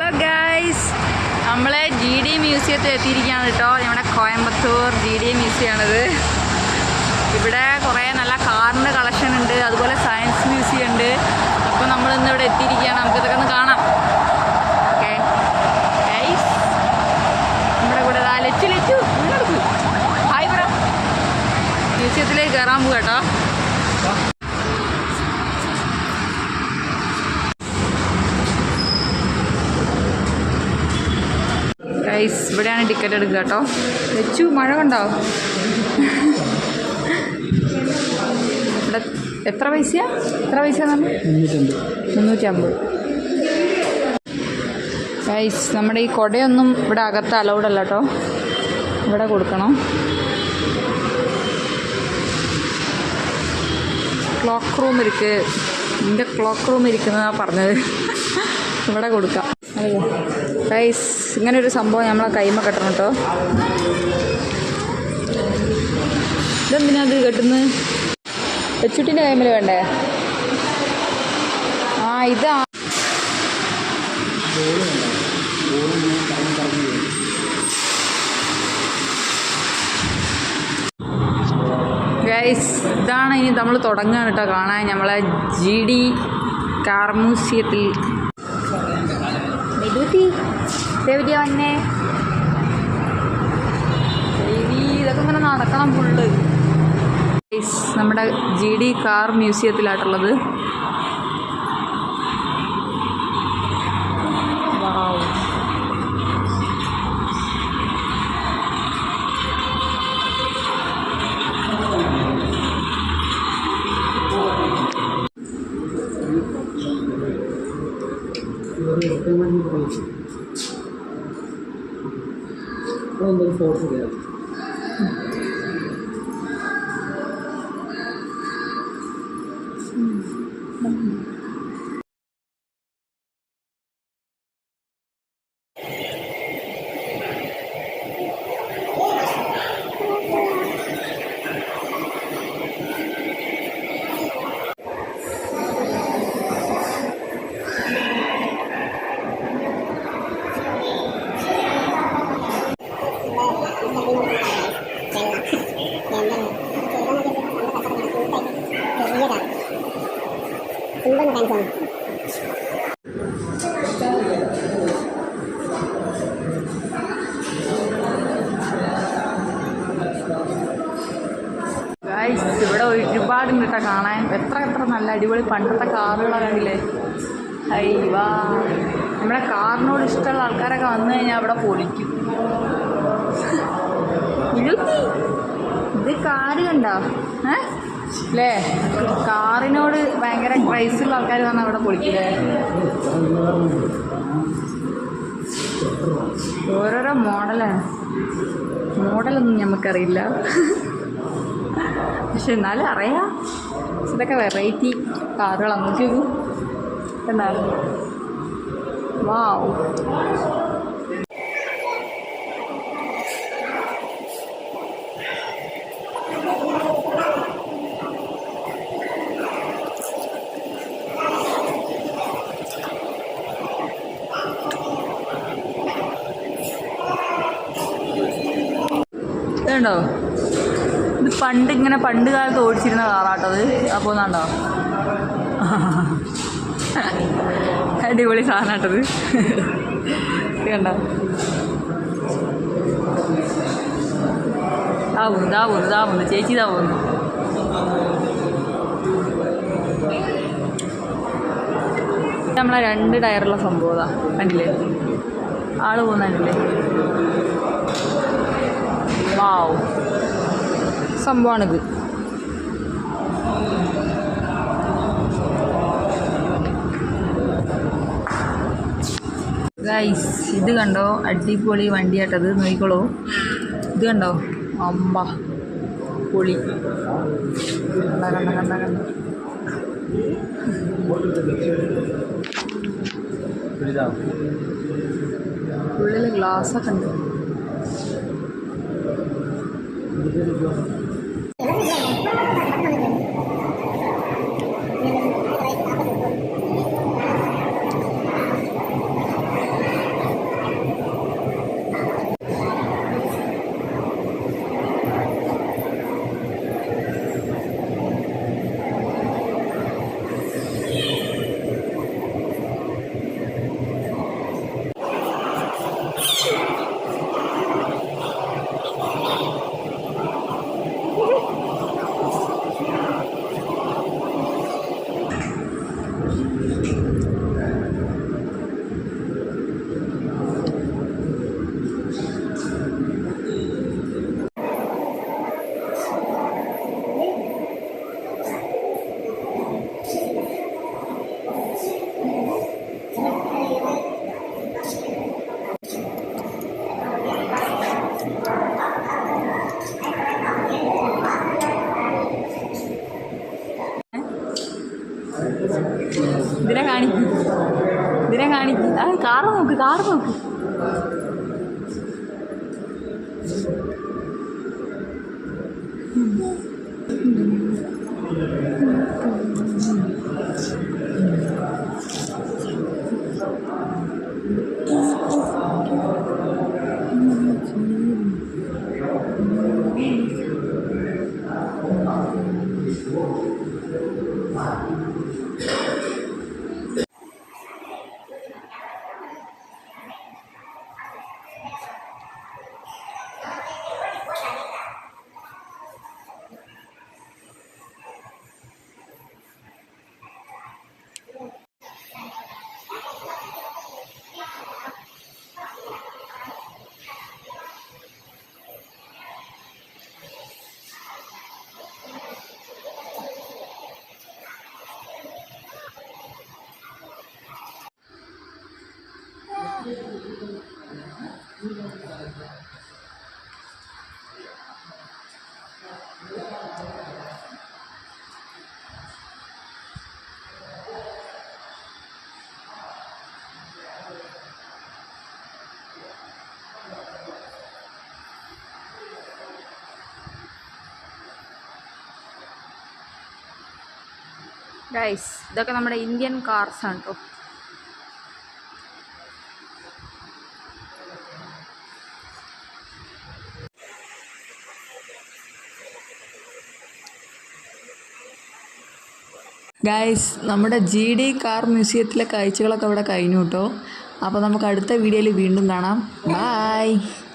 Hello guys, നമ്മൾ G D മ്യൂസിയത്തിൽ എത്തിയിരിക്കുകയാണ് കേട്ടോ. നമ്മുടെ കോയമ്പത്തൂർ ജി ഡി മ്യൂസിയമാണിത്. ഇവിടെ കുറേ നല്ല കാറിൻ്റെ കളക്ഷൻ ഉണ്ട്, അതുപോലെ സയൻസ് മ്യൂസിയം ഉണ്ട്. അപ്പോൾ നമ്മളിന്ന് ഇവിടെ എത്തിയിരിക്കുകയാണ്, നമുക്കിതൊക്കെ ഒന്ന് കാണാം. ഓക്കെ ഗൈസ്, നമ്മുടെ കൂടെ ലച്ചു ഹായ് പറ. മ്യൂസിയത്തിലേക്ക് കയറാൻ പോകുക കേട്ടോ. ഗൈസ്, ഇവിടെയാണ് ടിക്കറ്റ് എടുക്കുക കേട്ടോ. ലച്ചു മഴ കണ്ടോ? ഇവിടെ എത്ര പൈസയാണ്? എത്ര പൈസ? 350. ഗൈസ്, നമ്മുടെ ഈ കുടയൊന്നും ഇവിടെ അകത്ത് അലൗഡ് അല്ല കേട്ടോ, ഇവിടെ കൊടുക്കണം. ക്ലോക്ക് റൂം ഇരിക്ക്, എൻ്റെ ക്ലോക്ക് റൂം ഇരിക്കുന്നതാണ് പറഞ്ഞത്, ഇവിടെ കൊടുക്കാം. ഗൈസ്, ഇങ്ങനൊരു സംഭവം നമ്മളെ കൈമ കെട്ടണം കേട്ടോ. ഇതെന്തിനാ അത് കെട്ടുന്നത്? ലച്ചുട്ടിൻ്റെ കൈമൽ വേണ്ടേ? ആ, ഇതാ. ഗൈസ്, ഇതാണ് ഇനി നമ്മൾ തുടങ്ങുകയാണ് കേട്ടോ കാണാൻ നമ്മളെ ജി ഡി കാർ മ്യൂസിയത്തിൽ. വന്നേ ഇതൊക്കെ ഇങ്ങനെ നടക്കണം ഫുള്ള്. നമ്മുടെ ജി ഡി കാർ മ്യൂസിയത്തിലായിട്ടുള്ളത്. ഇവിടെ ഒരുപാട് കേട്ടോ കാണാൻ. എത്ര നല്ല അടിപൊളി പണ്ടത്തെ കാറുകളാണ് കണ്ടില്ലേ. വാ, നമ്മുടെ കാറിനോട് ഇഷ്ടമുള്ള ആൾക്കാരൊക്കെ വന്നു കഴിഞ്ഞാൽ അവിടെ പൊളിക്കും. ഇത് കാറ് കണ്ടോ? അല്ലേ, കാറിനോട് ഭയങ്കര ക്രൈസുള്ള ആൾക്കാർ വന്നാൽ അവിടെ പൊളിക്കില്ലേ. ഓരോരോ മോഡലാണ്. മോഡലൊന്നും നമുക്കറിയില്ല, പക്ഷെ എന്നാലും അറിയാം. ഇതൊക്കെ വെറൈറ്റി കാറുകളാണ്. നോക്കിയൊരു എന്താണ്. വാവ്, ഇതുണ്ടോ? ഇത് പണ്ട് കാലത്ത് ഓടിച്ചിരുന്ന കാറാട്ടത്. അപ്പോൾ ഒന്നാണ്ടോ, അടിപൊളി സാധനമാട്ടത്. കണ്ടോ? ഇതാവുന്നു ചേച്ചി, ഇതാവുന്നു. നമ്മളെ 2 ടയറുള്ള സംഭവം ഇതാ കണ്ടില്ലേ, ആള് പോകുന്നില്ലേ. വാവ്, സംഭവമാണിത്. ഗൈസ്, ഇത് കണ്ടോ? അടിപൊളി വണ്ടിയാട്ടത്. നോക്കിക്കോളൂ, ഇത് കണ്ടോ? അമ്പ പൊളി. കണ്ട ഉള്ളിൽ ഗ്ലാസ്സൊക്കെ ഉണ്ട്. കാർ നോക്ക്. ഗൈസ്, ഇതൊക്കെ നമ്മുടെ ഇന്ത്യൻ കാർസ് ആണ് കേട്ടോ. ഗൈസ്, നമ്മുടെ GD കാർ മ്യൂസിയത്തിലെ കാഴ്ചകളൊക്കെ അവിടെ കഴിഞ്ഞു കേട്ടോ. അപ്പോൾ നമുക്ക് അടുത്ത വീഡിയോയിൽ വീണ്ടും കാണാം. ബൈ.